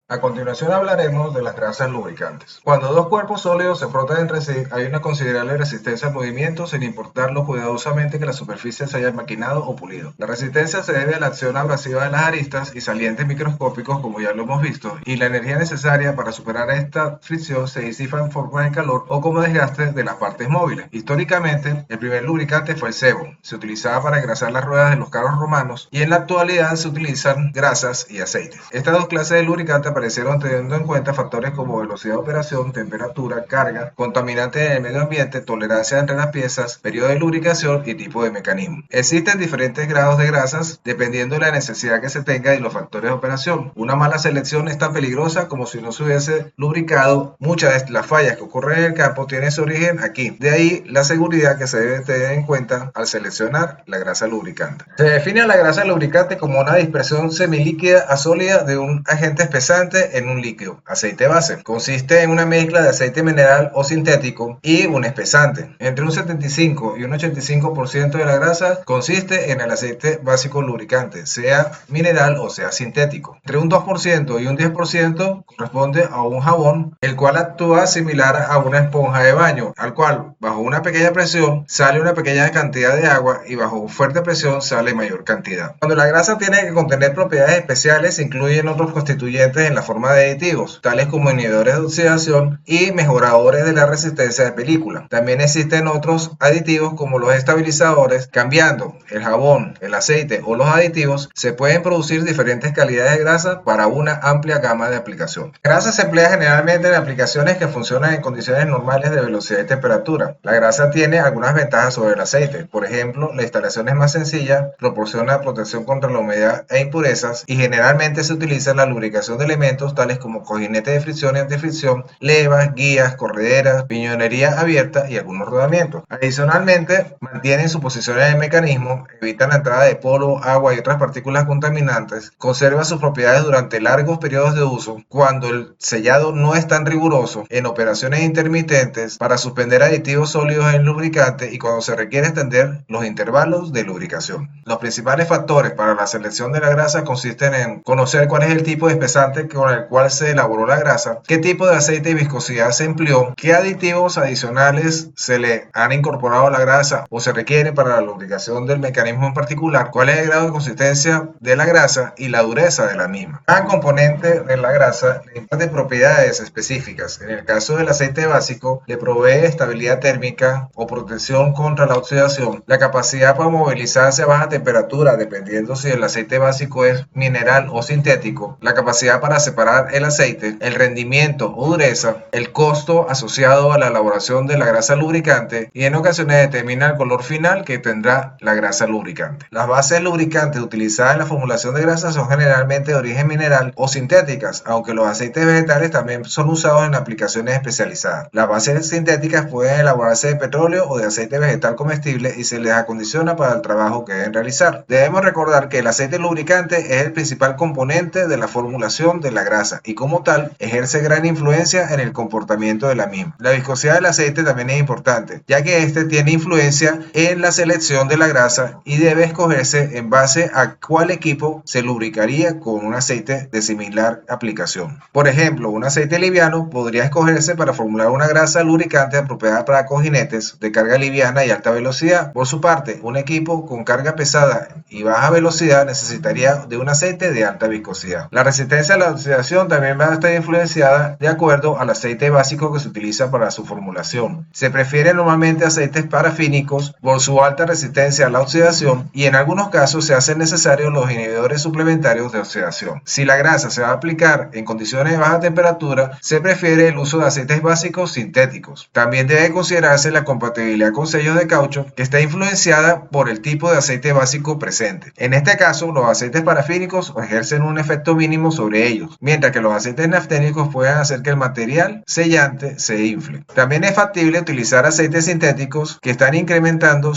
A continuación hablaremos de las grasas lubricantes. Cuando dos cuerpos sólidos se frotan entre sí, hay una considerable resistencia al movimiento sin importar lo cuidadosamente que la superficie se haya maquinado o pulido. La resistencia se debe a la acción abrasiva de las aristas y salientes microscópicos, como ya lo hemos visto, y la energía necesaria para superar esta fricción se disipa en forma de calor o como desgaste de las partes móviles. Históricamente, el primer lubricante fue el sebo. Se utilizaba para engrasar las ruedas de los carros romanos y en la actualidad se utilizan grasas y aceites. Estas dos clases de lubricante aparecieron teniendo en cuenta factores como velocidad de operación, temperatura, carga, contaminantes en el medio ambiente, tolerancia entre las piezas, periodo de lubricación y tipo de mecanismo. Existen diferentes grados de grasas dependiendo de la necesidad que se tenga y los factores de operación. Una mala selección es tan peligrosa como si no se hubiese lubricado. Muchas de las fallas que ocurren en el campo tienen su origen aquí. De ahí la seguridad que se debe tener en cuenta al seleccionar la grasa lubricante. Se define a la grasa lubricante como una dispersión semilíquida a sólida de un agente espesante en un líquido. Aceite base. Consiste en una mezcla de aceite mineral o sintético y un espesante. Entre un 75 y un 85% de la grasa consiste en el aceite básico lubricante, sea mineral o sea sintético. Entre un 2% y un 10% corresponde a un jabón, el cual actúa similar a una esponja de baño, al cual bajo una pequeña presión sale una pequeña cantidad de agua y bajo fuerte presión sale mayor cantidad. Cuando la grasa tiene que contener propiedades especiales, se incluyen otros constituyentes en la forma de aditivos, tales como inhibidores de oxidación y mejoradores de la resistencia de película. También existen otros aditivos como los estabilizadores. Cambiando el jabón, el aceite o los aditivos, se pueden producir diferentes calidades de grasa para una amplia gama de aplicación. La grasa se emplea generalmente en aplicaciones que funcionan en condiciones normales de velocidad y temperatura. La grasa tiene algunas ventajas sobre el aceite. Por ejemplo, la instalación es más sencilla, proporciona protección contra la humedad e impurezas y generalmente se utiliza en la lubricación de elementos tales como cojinetes de fricción y antifricción, levas, guías, correderas, piñonería abierta y algunos rodamientos. Adicionalmente, mantienen su posición en el mecanismo, evitan la entrada de polvo, agua y otras partículas contaminantes, conserva sus propiedades durante largos periodos de uso cuando el sellado no es tan riguroso, en operaciones intermitentes para suspender aditivos sólidos en el lubricante y cuando se requiere extender los intervalos de lubricación. Los principales factores para la selección de la grasa consisten en conocer cuál es el tipo de espesante con el cual se elaboró la grasa, qué tipo de aceite y viscosidad se empleó, qué aditivos adicionales se le han incorporado a la grasa o se requieren para la lubricación del mecanismo en particular, cuál es el grado de consistencia de la grasa y la dureza de la misma. Cada componente de la grasa le imparte propiedades específicas. En el caso del aceite básico, le provee estabilidad térmica o protección contra la oxidación, la capacidad para movilizarse a baja temperatura, dependiendo si el aceite básico es mineral o sintético, la capacidad para separar el aceite, el rendimiento o dureza, el costo asociado a la elaboración de la grasa lubricante y en ocasiones determina el color final que tendrá la grasa lubricante. Las bases lubricantes utilizadas en la formulación de grasa son generalmente de origen mineral o sintéticas, aunque los aceites vegetales también son usados en aplicaciones especializadas. Las bases sintéticas pueden elaborarse de petróleo o de aceite vegetal comestible y se les acondiciona para el trabajo que deben realizar. Debemos recordar que el aceite lubricante es el principal componente de la formulación de la grasa y como tal ejerce gran influencia en el comportamiento de la misma. La viscosidad del aceite también es importante, ya que este tiene influencia en la selección de la grasa y debe escogerse en base a cuál equipo se lubricaría con un aceite de similar aplicación. Por ejemplo, un aceite liviano podría escogerse para formular una grasa lubricante apropiada para cojinetes de carga liviana y alta velocidad. Por su parte, un equipo con carga pesada y baja velocidad necesitaría de un aceite de alta viscosidad. La resistencia a la oxidación también va a estar influenciada de acuerdo al aceite básico que se utiliza para su formulación. Se prefieren normalmente aceites parafínicos por su alta resistencia a la oxidación y en algunos casos se hacen necesarios los inhibidores suplementarios de oxidación. Si la grasa se va a aplicar en condiciones de baja temperatura, se prefiere el uso de aceites básicos sintéticos. También debe considerarse la compatibilidad con sellos de caucho que está influenciada por el tipo de aceite básico presente. En este caso, los aceites parafínicos ejercen un efecto mínimo sobre ellos, mientras que los aceites nafténicos pueden hacer que el material sellante se infle. También es factible utilizar aceites sintéticos que están incrementando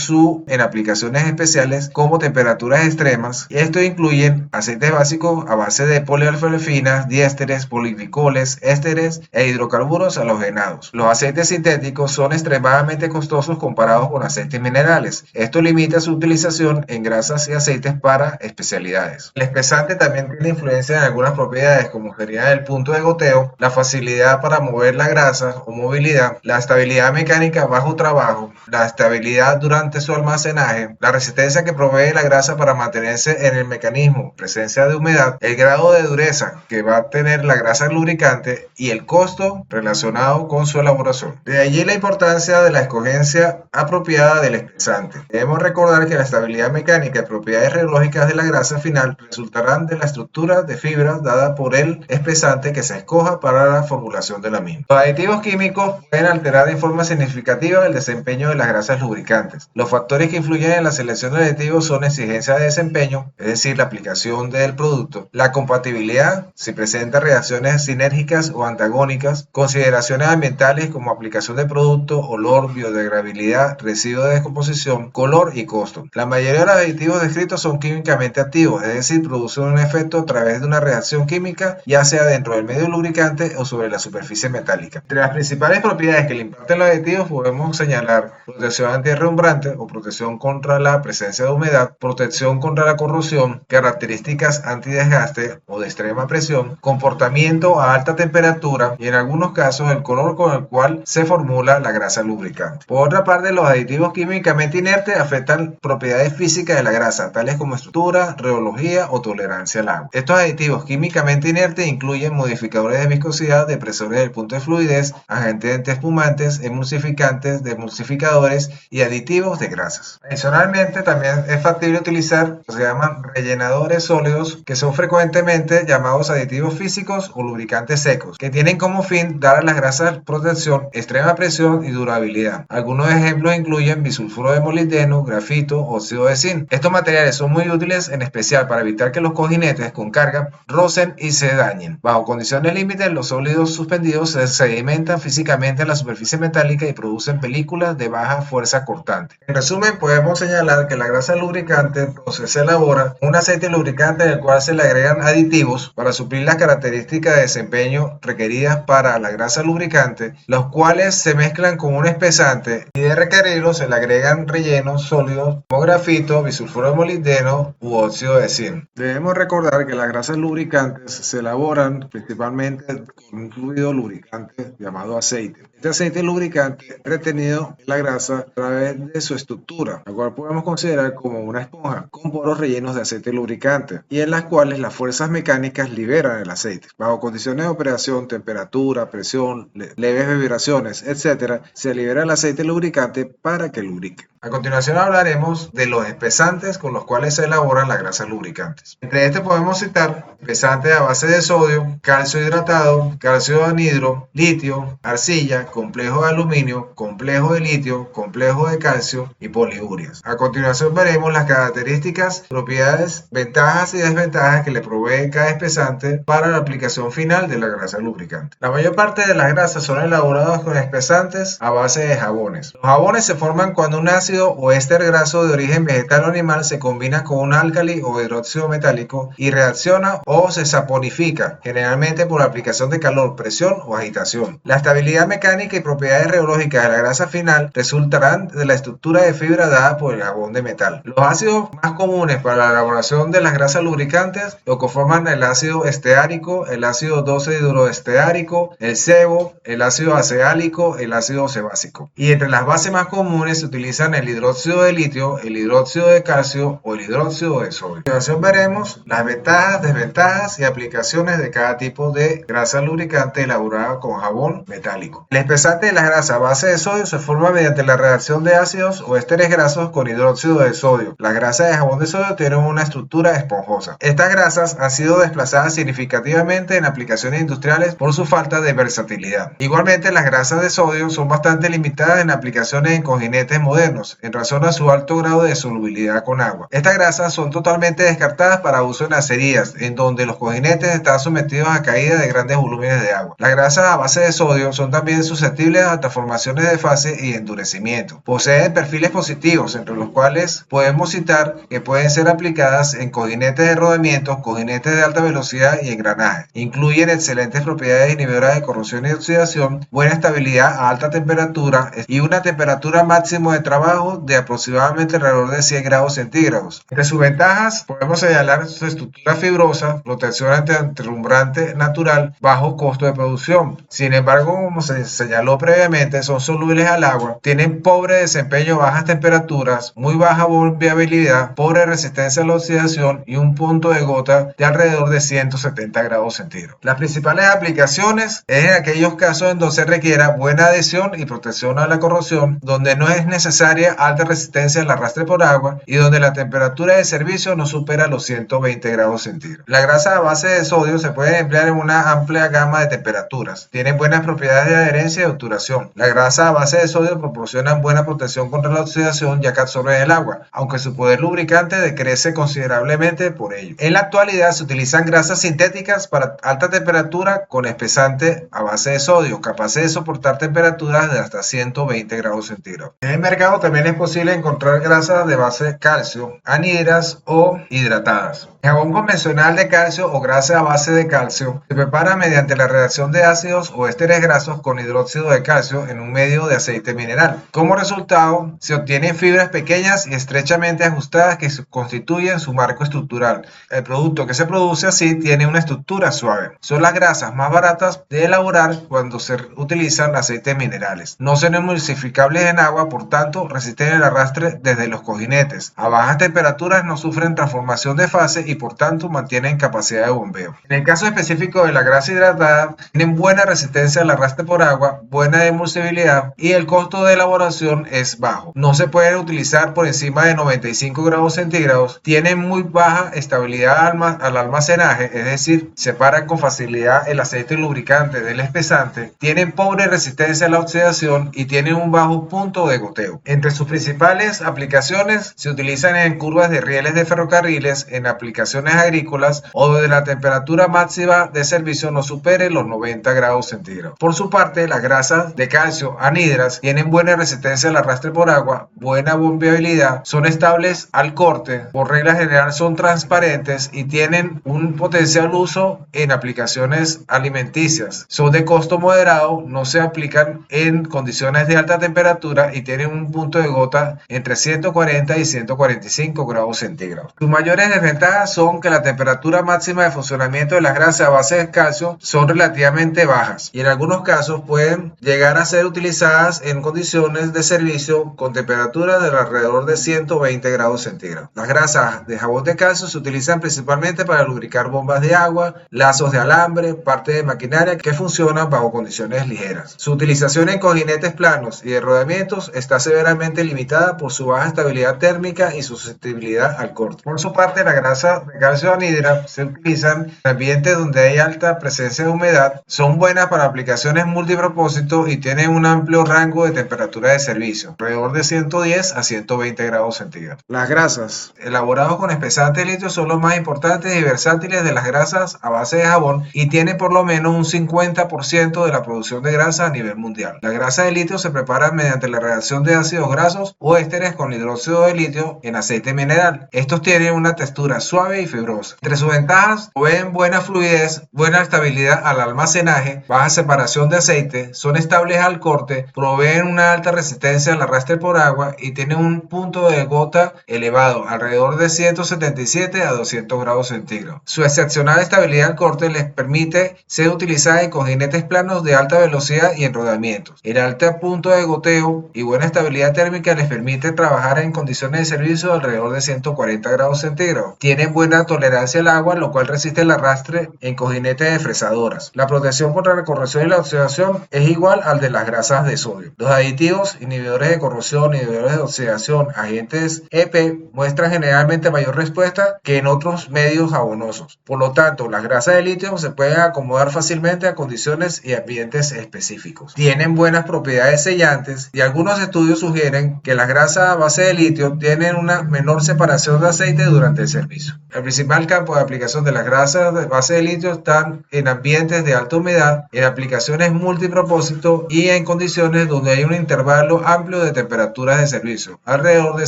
en aplicaciones especiales como temperaturas extremas. Esto incluyen aceites básicos a base de polialfalfinas, diésteres, poliglicoles, ésteres e hidrocarburos halogenados. Los aceites sintéticos son extremadamente costosos comparados con aceites minerales. Esto limita su utilización en grasas y aceites para especialidades. El espesante también tiene influencia en algunas propiedades propiedades como sería el punto de goteo, la facilidad para mover la grasa o movilidad, la estabilidad mecánica bajo trabajo, la estabilidad durante su almacenaje, la resistencia que provee la grasa para mantenerse en el mecanismo, presencia de humedad, el grado de dureza que va a tener la grasa lubricante y el costo relacionado con su elaboración. De allí la importancia de la escogencia apropiada del espesante. Debemos recordar que la estabilidad mecánica y propiedades reológicas de la grasa final resultarán de la estructura de fibras dada por el espesante que se escoja para la formulación de la misma. Los aditivos químicos pueden alterar de forma significativa el desempeño de las grasas lubricantes. Los factores que influyen en la selección de aditivos son exigencia de desempeño, es decir, la aplicación del producto, la compatibilidad, si presenta reacciones sinérgicas o antagónicas, consideraciones ambientales como aplicación de producto, olor, biodegradabilidad, residuo de descomposición, color y costo. La mayoría de los aditivos descritos son químicamente activos, es decir, producen un efecto a través de una reacción química, ya sea dentro del medio lubricante o sobre la superficie metálica. Entre las principales propiedades que le imparten los aditivos podemos señalar protección antirrumbrante o protección contra la presencia de humedad, protección contra la corrosión, características antidesgaste o de extrema presión, comportamiento a alta temperatura y en algunos casos el color con el cual se formula la grasa lubricante. Por otra parte, los aditivos químicamente inertes afectan propiedades físicas de la grasa, tales como estructura, reología o tolerancia al agua. Estos aditivos químicamente inertes incluyen modificadores de viscosidad, depresores del punto de fluidez, agentes espumantes, emulsificantes, demulsificadores y aditivos de grasas. Adicionalmente, también es factible utilizar lo que se llaman rellenadores sólidos, que son frecuentemente llamados aditivos físicos o lubricantes secos, que tienen como fin dar a las grasas protección, extrema presión y durabilidad. Algunos ejemplos incluyen bisulfuro de molibdeno, grafito, óxido de zinc. Estos materiales son muy útiles en especial para evitar que los cojinetes con carga rocen y se dañen. Bajo condiciones límites, los sólidos suspendidos se sedimentan físicamente en la superficie metálica y producen películas de baja fuerza cortante. En resumen, podemos señalar que la grasa lubricante se elabora un aceite lubricante en el cual se le agregan aditivos para suplir las características de desempeño requeridas para la grasa lubricante, los cuales se mezclan con un espesante y de requerirlo se le agregan rellenos sólidos como grafito, bisulfuro de molibdeno u óxido de zinc. Debemos recordar que las grasas lubricantes se elaboran principalmente con un fluido lubricante llamado aceite. Este aceite lubricante es retenido en la grasa a través de su estructura, la cual podemos considerar como una esponja con poros rellenos de aceite lubricante y en las cuales las fuerzas mecánicas liberan el aceite. Bajo condiciones de operación, temperatura, presión, leves vibraciones, etc., se libera el aceite lubricante para que lubrique. A continuación hablaremos de los espesantes con los cuales se elaboran las grasas lubricantes. Entre estos podemos citar espesantes a base de sodio, calcio hidratado, calcio anhidro, litio, arcilla, complejo de aluminio, complejo de litio, complejo de calcio y poliurias. A continuación veremos las características, propiedades, ventajas y desventajas que le provee cada espesante para la aplicación final de la grasa lubricante. La mayor parte de las grasas son elaboradas con espesantes a base de jabones. Los jabones se forman cuando un ácido o éster graso de origen vegetal o animal se combina con un álcali o hidróxido metálico y reacciona o se saponifica, generalmente por aplicación de calor, presión o agitación. La estabilidad mecánica y propiedades reológicas de la grasa final resultarán de la estructura de fibra dada por el jabón de metal. Los ácidos más comunes para la elaboración de las grasas lubricantes lo conforman el ácido esteárico, el ácido 12-hidroesteárico, el sebo, el ácido aceálico, el ácido sebácico. Y entre las bases más comunes se utilizan el hidróxido de litio, el hidróxido de calcio o el hidróxido de sodio. A continuación veremos las ventajas, desventajas y aplicaciones de cada tipo de grasa lubricante elaborada con jabón metálico. El espesante de la grasa a base de sodio se forma mediante la reacción de ácidos o ésteres grasos con hidróxido de sodio. Las grasas de jabón de sodio tienen una estructura esponjosa. Estas grasas han sido desplazadas significativamente en aplicaciones industriales por su falta de versatilidad. Igualmente, las grasas de sodio son bastante limitadas en aplicaciones en cojinetes modernos, en razón a su alto grado de solubilidad con agua. Estas grasas son totalmente descartadas para uso en acerías, en donde los cojinetes están sometidos a caída de grandes volúmenes de agua. Las grasas a base de sodio son también susceptibles a transformaciones de fase y endurecimiento. Poseen perfiles positivos, entre los cuales podemos citar que pueden ser aplicadas en cojinetes de rodamiento, cojinetes de alta velocidad y engranajes. Incluyen excelentes propiedades inhibidoras de corrosión y oxidación, buena estabilidad a alta temperatura y una temperatura máxima de trabajo bajo de aproximadamente alrededor de 100 grados centígrados. Entre sus ventajas podemos señalar su estructura fibrosa, protección antirrumbrante natural, bajo costo de producción. Sin embargo, como se señaló previamente, son solubles al agua, tienen pobre desempeño a bajas temperaturas, muy baja bombeabilidad, pobre resistencia a la oxidación y un punto de gota de alrededor de 170 grados centígrados. Las principales aplicaciones es en aquellos casos en donde se requiera buena adhesión y protección a la corrosión, donde no es necesaria alta resistencia al arrastre por agua y donde la temperatura de servicio no supera los 120 grados centígrados. La grasa a base de sodio se puede emplear en una amplia gama de temperaturas. Tienen buenas propiedades de adherencia y obturación. La grasa a base de sodio proporciona buena protección contra la oxidación ya que absorbe el agua, aunque su poder lubricante decrece considerablemente por ello. En la actualidad se utilizan grasas sintéticas para alta temperatura con espesante a base de sodio, capaces de soportar temperaturas de hasta 120 grados centígrados. En el mercado también es posible encontrar grasas de base de calcio, anhidras o hidratadas. El jabón convencional de calcio o grasa a base de calcio se prepara mediante la reacción de ácidos o ésteres grasos con hidróxido de calcio en un medio de aceite mineral. Como resultado, se obtienen fibras pequeñas y estrechamente ajustadas que constituyen su marco estructural. El producto que se produce así tiene una estructura suave. Son las grasas más baratas de elaborar cuando se utilizan aceites minerales. No son emulsificables en agua, por tanto resisten el arrastre desde los cojinetes. A bajas temperaturas no sufren transformación de fase y por tanto mantienen capacidad de bombeo. En el caso específico de la grasa hidratada, tienen buena resistencia al arrastre por agua, buena emulsibilidad y el costo de elaboración es bajo. No se pueden utilizar por encima de 95 grados centígrados, tienen muy baja estabilidad al almacenaje, es decir, separan con facilidad el aceite lubricante del espesante, tienen pobre resistencia a la oxidación y tienen un bajo punto de goteo. Entre sus principales aplicaciones se utilizan en curvas de rieles de ferrocarriles, en aplicaciones agrícolas o donde la temperatura máxima de servicio no supere los 90 grados centígrados. Por su parte, las grasas de calcio anhidras tienen buena resistencia al arrastre por agua, buena bombeabilidad, son estables al corte, por regla general son transparentes y tienen un potencial uso en aplicaciones alimenticias. Son de costo moderado, no se aplican en condiciones de alta temperatura y tienen un punto de gota entre 140 y 145 grados centígrados. Sus mayores desventajas son que la temperatura máxima de funcionamiento de las grasas a base de calcio son relativamente bajas y en algunos casos pueden llegar a ser utilizadas en condiciones de servicio con temperaturas de alrededor de 120 grados centígrados. Las grasas de jabón de calcio se utilizan principalmente para lubricar bombas de agua, lazos de alambre, parte de maquinaria que funcionan bajo condiciones ligeras. Su utilización en cojinetes planos y de rodamientos está severamente limitada por su baja estabilidad térmica y susceptibilidad al corte. Por su parte, la grasa de calcio anhidra se utilizan en ambientes donde hay alta presencia de humedad, son buenas para aplicaciones multipropósito y tienen un amplio rango de temperatura de servicio, alrededor de 110 a 120 grados centígrados. Las grasas elaboradas con espesante de litio son los más importantes y versátiles de las grasas a base de jabón y tienen por lo menos un 50% de la producción de grasa a nivel mundial. La grasa de litio se prepara mediante la reacción de ácidos grasos o ésteres con hidróxido de litio en aceite mineral. Estos tienen una textura suave y fibrosa. Entre sus ventajas, proveen buena fluidez, buena estabilidad al almacenaje, baja separación de aceite, son estables al corte, proveen una alta resistencia al arrastre por agua y tienen un punto de gota elevado, alrededor de 177 a 200 grados centígrados. Su excepcional estabilidad al corte les permite ser utilizada en cojinetes planos de alta velocidad y en rodamientos. El alto punto de goteo y buena estabilidad térmica les permite trabajar en condiciones de servicio de alrededor de 140 grados centígrados. Tienen buena tolerancia al agua, lo cual resiste el arrastre en cojinetes de fresadoras. La protección contra la corrosión y la oxidación es igual al de las grasas de sodio. Los aditivos, inhibidores de corrosión, inhibidores de oxidación, agentes EP muestran generalmente mayor respuesta que en otros medios jabonosos. Por lo tanto, las grasas de litio se pueden acomodar fácilmente a condiciones y ambientes específicos. Tienen buenas propiedades sellantes y algunos estudios sugieren que las grasas a base de litio tienen una menor separación de aceite durante el servicio. El principal campo de aplicación de las grasas de base de litio están en ambientes de alta humedad, en aplicaciones multipropósito y en condiciones donde hay un intervalo amplio de temperaturas de servicio, alrededor de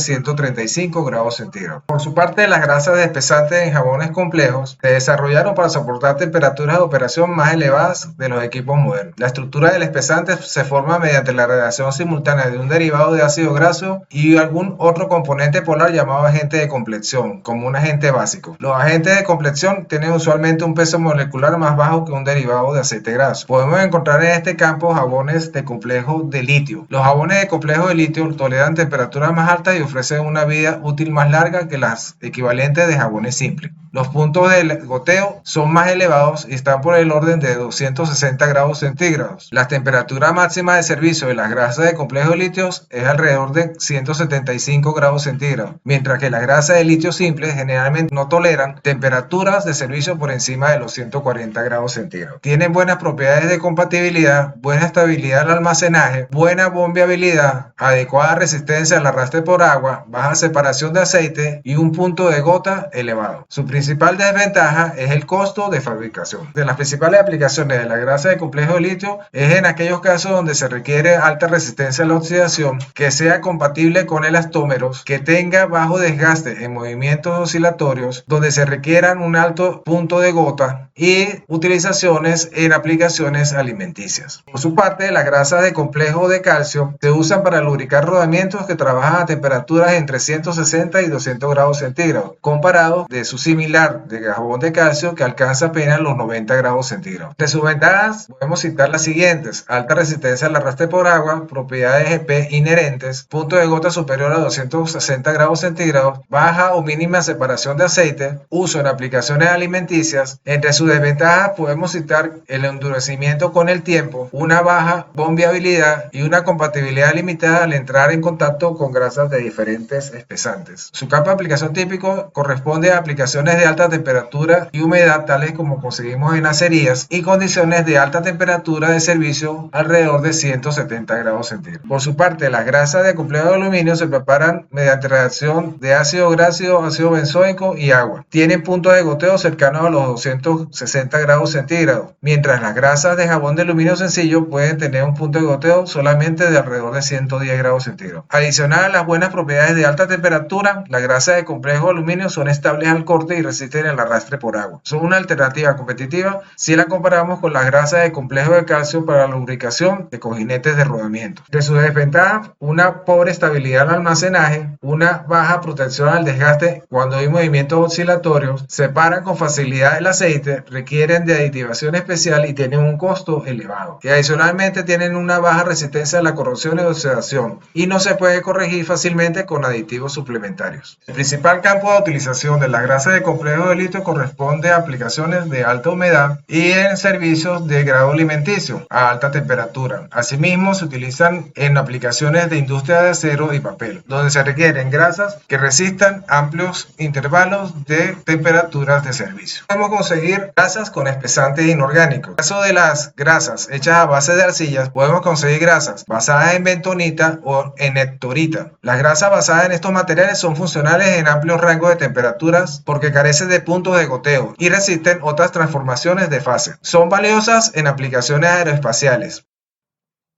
135 grados centígrados. Por su parte, las grasas de espesante en jabones complejos se desarrollaron para soportar temperaturas de operación más elevadas de los equipos modernos. La estructura del espesante se forma mediante la reacción simultánea de un derivado de ácido ácido graso y algún otro componente polar llamado agente de complexión, como un agente básico. Los agentes de complexión tienen usualmente un peso molecular más bajo que un derivado de aceite graso. Podemos encontrar en este campo jabones de complejo de litio. Los jabones de complejo de litio toleran temperaturas más altas y ofrecen una vida útil más larga que las equivalentes de jabones simples. Los puntos de goteo son más elevados y están por el orden de 260 grados centígrados. La temperatura máxima de servicio de las grasas de complejo de litio es alrededor de 175 grados centígrados, mientras que las grasas de litio simples generalmente no toleran temperaturas de servicio por encima de los 140 grados centígrados. Tienen buenas propiedades de compatibilidad, buena estabilidad al almacenaje, buena bombeabilidad, adecuada resistencia al arrastre por agua, baja separación de aceite y un punto de gota elevado. Su principal desventaja es el costo de fabricación. De las principales aplicaciones de la grasa de complejo de litio es en aquellos casos donde se requiere alta resistencia a la oxidación, que sea compatible con elastómeros, que tenga bajo desgaste en movimientos oscilatorios, donde se requieran un alto punto de gota y utilizaciones en aplicaciones alimenticias. Por su parte, las grasas de complejo de calcio se usan para lubricar rodamientos que trabajan a temperaturas entre 160 y 200 grados centígrados, comparado de su similar de jabón de calcio que alcanza apenas los 90 grados centígrados. De sus ventajas podemos citar las siguientes: alta resistencia al arrastre por agua, propiedades GP inherentes, punto de gota superior a 260 grados centígrados, baja o mínima separación de aceite, uso en aplicaciones alimenticias. Entre sus desventajas podemos citar el endurecimiento con el tiempo, una baja bombeabilidad y una compatibilidad limitada al entrar en contacto con grasas de diferentes espesantes. Su campo de aplicación típico corresponde a aplicaciones de alta temperatura y humedad, tales como conseguimos en acerías, y condiciones de alta temperatura de servicio alrededor de 170 grados centígrados. Por su parte, las grasas de complejo de aluminio se preparan mediante reacción de ácido graso, ácido benzoico y agua. Tienen puntos de goteo cercanos a los 260 grados centígrados, mientras las grasas de jabón de aluminio sencillo pueden tener un punto de goteo solamente de alrededor de 110 grados centígrados. Adicional a las buenas propiedades de alta temperatura, las grasas de complejo de aluminio son estables al corte y resisten el arrastre por agua. Son una alternativa competitiva si la comparamos con las grasas de complejo de calcio para la lubricación de cojinetes de rodamiento. De sus desventajas, una pobre estabilidad al almacenaje, una baja protección al desgaste cuando hay movimientos oscilatorios, separan con facilidad el aceite, requieren de aditivación especial y tienen un costo elevado. Y adicionalmente tienen una baja resistencia a la corrosión y oxidación y no se puede corregir fácilmente con aditivos suplementarios. El principal campo de utilización de las grasas de complejo de litio corresponde a aplicaciones de alta humedad y en servicios de grado alimenticio a alta temperatura. Asimismo, se utilizan en aplicaciones de industria de acero y papel, donde se requieren grasas que resistan amplios intervalos de temperaturas de servicio. Podemos conseguir grasas con espesantes inorgánicos. En el caso de las grasas hechas a base de arcillas, podemos conseguir grasas basadas en bentonita o en hectorita. Las grasas basadas en estos materiales son funcionales en amplios rangos de temperaturas porque carecen de puntos de goteo y resisten otras transformaciones de fase. Son valiosas en aplicaciones aeroespaciales.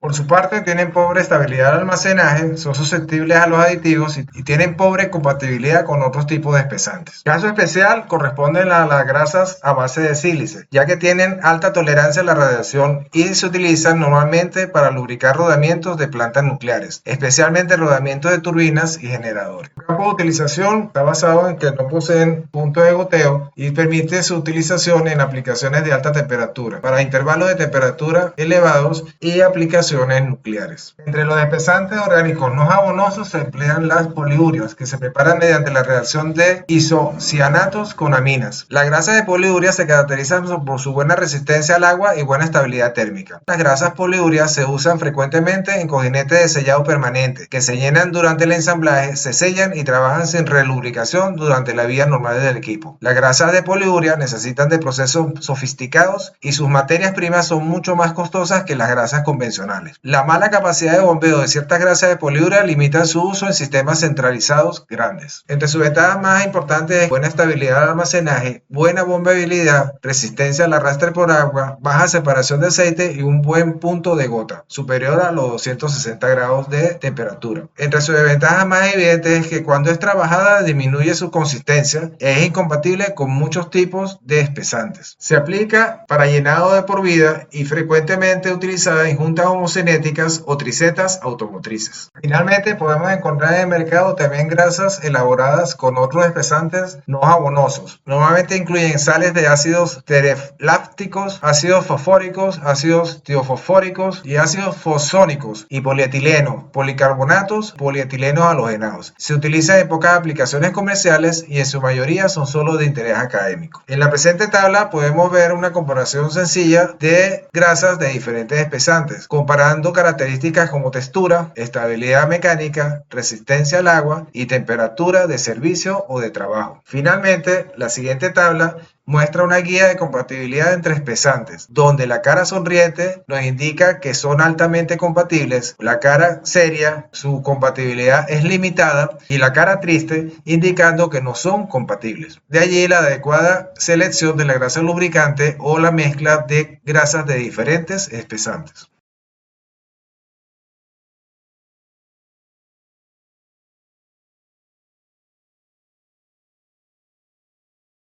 Por su parte, tienen pobre estabilidad al almacenaje, son susceptibles a los aditivos y tienen pobre compatibilidad con otros tipos de espesantes. Caso especial corresponden a las grasas a base de sílice, ya que tienen alta tolerancia a la radiación y se utilizan normalmente para lubricar rodamientos de plantas nucleares, especialmente rodamientos de turbinas y generadores. El campo de utilización está basado en que no poseen punto de goteo y permite su utilización en aplicaciones de alta temperatura, para intervalos de temperatura elevados y aplicaciones nucleares. Entre los espesantes orgánicos no jabonosos se emplean las poliurias, que se preparan mediante la reacción de isocianatos con aminas. Las grasas de poliuria se caracterizan por su buena resistencia al agua y buena estabilidad térmica. Las grasas poliurias se usan frecuentemente en cojinetes de sellado permanente, que se llenan durante el ensamblaje, se sellan y trabajan sin relubricación durante la vida normal del equipo. Las grasas de poliuria necesitan de procesos sofisticados y sus materias primas son mucho más costosas que las grasas convencionales. La mala capacidad de bombeo de ciertas grasas de poliuria limita su uso en sistemas centralizados grandes. Entre sus ventajas más importantes es buena estabilidad al almacenaje, buena bombeabilidad, resistencia al arrastre por agua, baja separación de aceite y un buen punto de gota, superior a los 260 grados de temperatura. Entre sus desventajas más evidentes es que cuando es trabajada disminuye su consistencia, es incompatible con muchos tipos de espesantes. Se aplica para llenado de por vida y frecuentemente utilizada en juntas homosexuales isocinéticas o tricetas automotrices. Finalmente, podemos encontrar en el mercado también grasas elaboradas con otros espesantes no jabonosos. Normalmente incluyen sales de ácidos tereflácticos, ácidos fosfóricos, ácidos tiofosfóricos y ácidos fosfónicos y polietileno, policarbonatos, polietilenos halogenados. Se utilizan en pocas aplicaciones comerciales y en su mayoría son solo de interés académico. En la presente tabla podemos ver una comparación sencilla de grasas de diferentes espesantes, comparando características como textura, estabilidad mecánica, resistencia al agua y temperatura de servicio o de trabajo. Finalmente, la siguiente tabla muestra una guía de compatibilidad entre espesantes, donde la cara sonriente nos indica que son altamente compatibles, la cara seria, su compatibilidad es limitada, y la cara triste indicando que no son compatibles. De allí la adecuada selección de la grasa lubricante o la mezcla de grasas de diferentes espesantes.